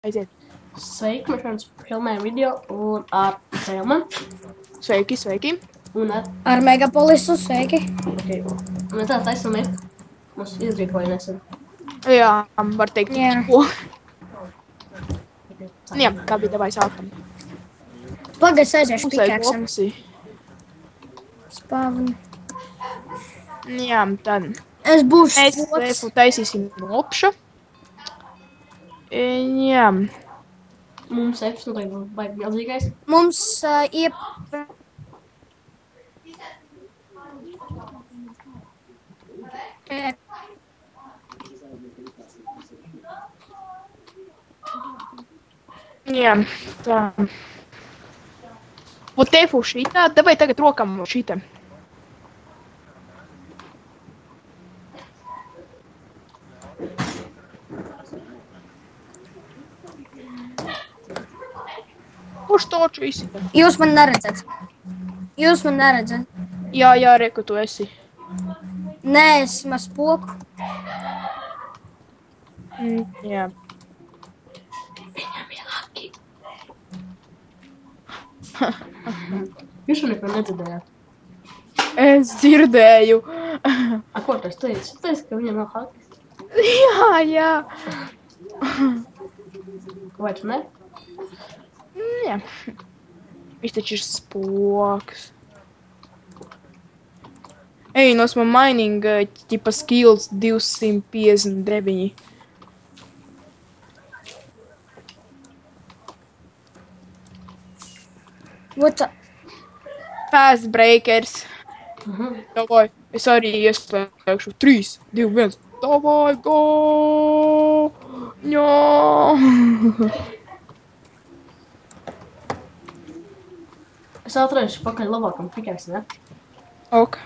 Aiziet. Sveiki, mēs šodien filmējam video un ar Selmanu. Sveiki, sveiki. Un Ar Megapolisu, sveiki. okay. Mēs tā taisamies. Mums izrīkoja nesen. Jā, var teikt, Jā. ko. Jā, kā bija davai sākam. Pagaid, aiziešu Mums vajag pikaksam. opsi. Spāvni. Jā, tad Es būšu mēs spoks. slepu taisīsim opšu. Jā, Mums Fs noteikti būs baigi milzīgais. Mums jā, tā. Вот Эфу šitā, давай tagad rokam šitā. Kurš toču izsita? Jūs man neredzat. Jūs man neredzat. Jā, reku tu esi. Nē, es maz spoku. Jā. Viņam ir laki. Jūs šo neko nedzirdējāt. Es dzirdēju. A, ko tas teici? Tu teici, ka viņam nav hakis. Jā. Vai tu ne? Jā. Viņš taču ir spoks. Ej, nos man mining, ķipa skills 259. What the... Fast breakers. Davai, es arī ieslēgšu. 3, 2, 1. Davai, go! Jā! Es atraišu pakaļ labākam pikaks, ne? Ok.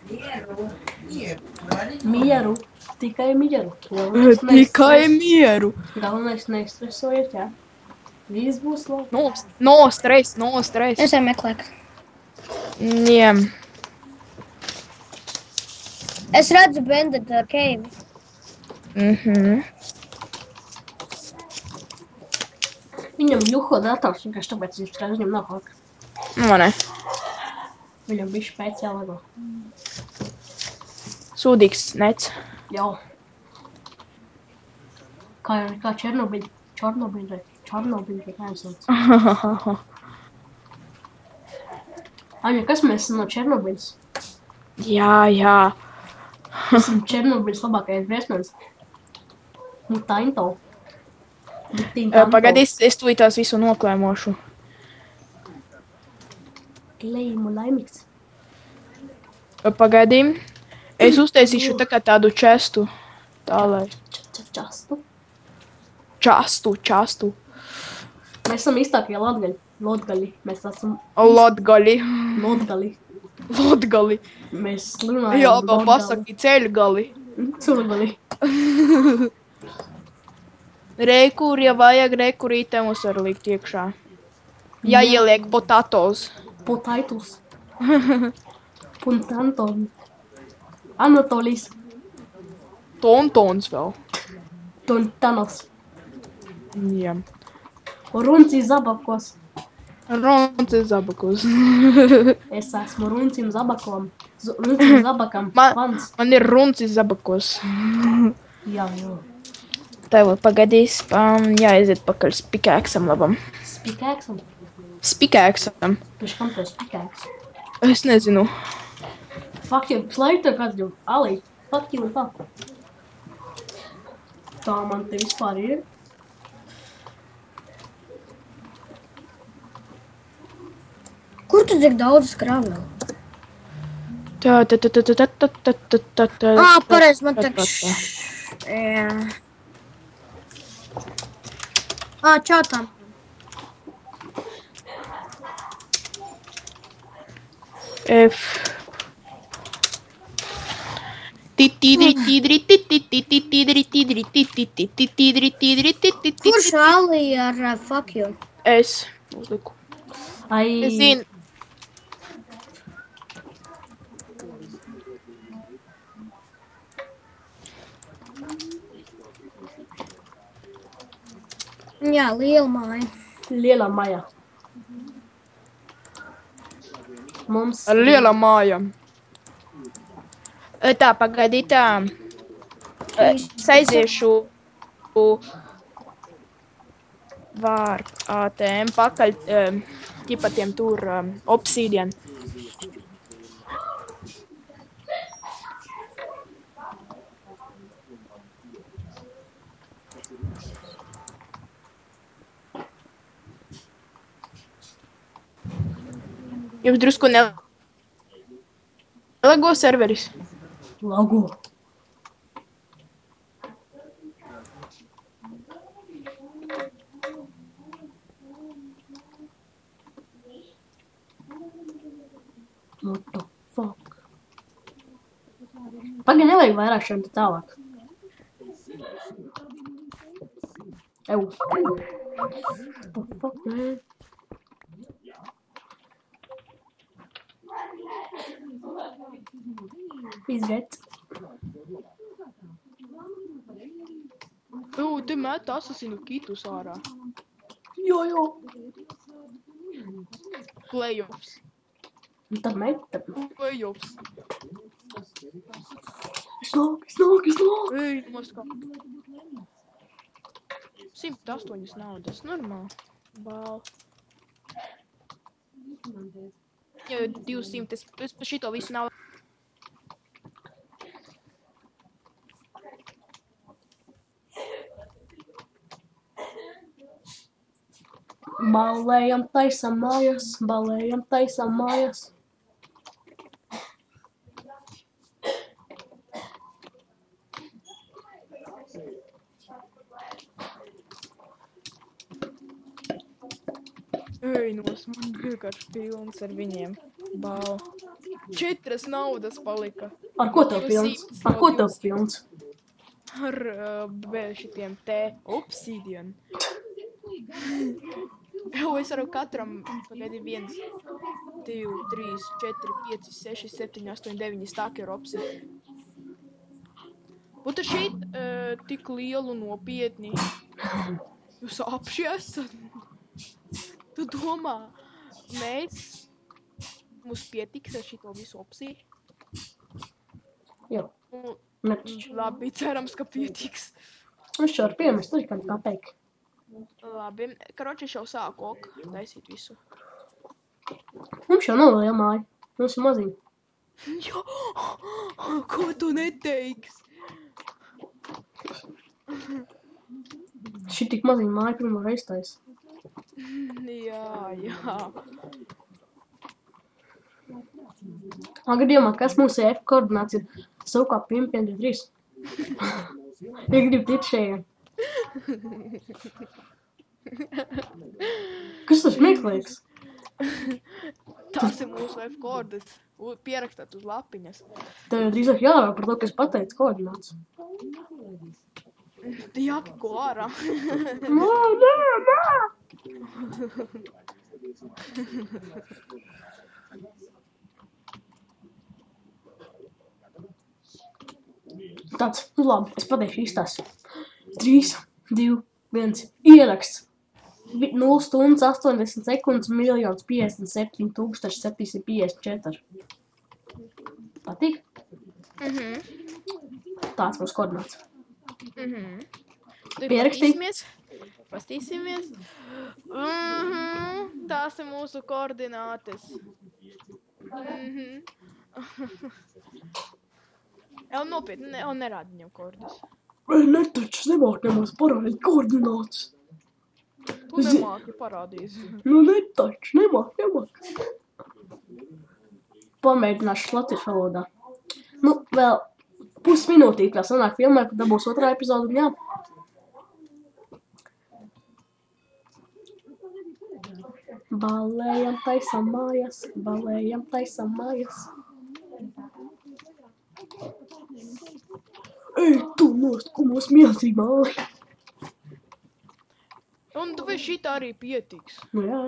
Mieru. Tikai mieru. Tikai mieru. Galvenais neizstresojiet, jā. Viss būs labi. No stress. Es jau meklēju. Jā. Es redzu Bandit Cave. Viņam juho dators, vienkārši tāpēc viņš strādā, viņam nav haka. Manē. Viņam bija speciāli lago. Sūdīgs nets. Jā. Kā Černobiļa, kā jums sauc? Aņa, kas mēs esam no Černobiļas? Jā. Mēs esam Černobiļas labākais briesmens. Mutanto. Pagaid, es tūlītās visu noklēmošu. Klējumu laimīgs. Pagaidīm. Es uztaisīšu tā kā tādu čestu. Tā, lai... Častu. Mēs esam īstākie Lotgaļi. Mēs esam Lotgali. Mēs slimājam. Jā, vēl pasaki ceļgali. Cilvēgali. Reikur, ja vajag reikurītemus var likt iekšā. Ja ieliek potatos. Potaitus. Puntanton. Anatolis. Tontons vēl. Tontanos. Jā. Runci zabakos. Ronci zabakos. Es esmu Runcim zabakom. Runcim zabakam. Pants. Man ir runci zabakos. Jā. Tā vēl pagadīs. Jāiziet pakaļ spikēksam labam. Spikēksam. Spikēksam. Viņš kam to spikēks? Es nezinu. Fuck you. Slaiter kāds jau. Alī. Fuck you un tā. Tā man te vispār ir. Kur tu tik daudz skrāvi? Tā. Pareiz, man tak... Jā. Čautām. F. Kurš Alī ar fuck you? Es uzliku. Ai. Es zinu. Jā, liela māja. Lielā mājā. Mums... Ar lielām mājām. Tā, pagaidīt, es aiziešu var ATM pakaļ ķipatiem tur obsidian. Jums drusku nelago serveris? Lago. What the fuck? Pagaid, nevajag vairāk šiem te tālāk. Ew. What the fuck, man? Izret. Te met asasinu kitus ārā. Jo. Playoffs. Un tad meita. Playoffs. Es nāk. Ej, moskā. 108 naudas, normāli. Bāl. Ja 200, es pa šito visu naudu. Balējam taisam mājas. Ej, man vienkārši pilns ar viņiem. Bāl. 4 naudas palika. Ar ko tev pilns? Ar šitiem te obsidian. Es varu katram, pagaidi 1, 2, 3, 4, 5, 6, 7, 8, 9 stāki ar obsidian. Būtu šeit tik lielu nopietni. Jūs apši esat. Tu domā, mums pietiks ar šito visu opciju? Jā. Labi, cerams, ka pietiks. Es jau ar piemest, arī kā teik. Labi, karoči, es jau sāku taisīt visu. Mums jau nav liela māja. Mums ir maziņa. Jo, ko tu neteiks? Šī tik maziņa māja pirmo reiz taisa. Jā. Gadījumā, kas mūsu F koordināts ir savukārt 553. Ja grib tikt šajien. Kas tas smieklīgs? Tas ir mūsu F koordināts. Pierakstāt uz lapiņas. Tev jau drīzāk jārāk par to, kas pateic koordināts. Jāpako ārā. Nē! Tāds, labi, es pateikšu īstās. 3, 2, 1, ieraksts. 0 stundas 80 sekundes 1 057 754. Patīk? Tāds mums koordināts. Pierakstīsimies. Pastīsimies. Tās ir mūsu koordinātes. Jau nopietni, jau nerāda viņam koordinātes. Netačs nemāk nemaz parādīt koordinātes. Tu nemāki parādīt. Netačs, nemāk. Pamēģināšu latviešu valodā. Vēl pusminūtīt, kā sanāk filmē, kad dabūs otrā epizoda un jā. Balējam taisam mājas. Ej, tu nost, ko mums milzīgi māja. Un tu vai šitā arī pietiks? Jā.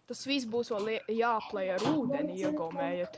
Tas viss būs vēl jāplay ar ūdeni, iegaumējat.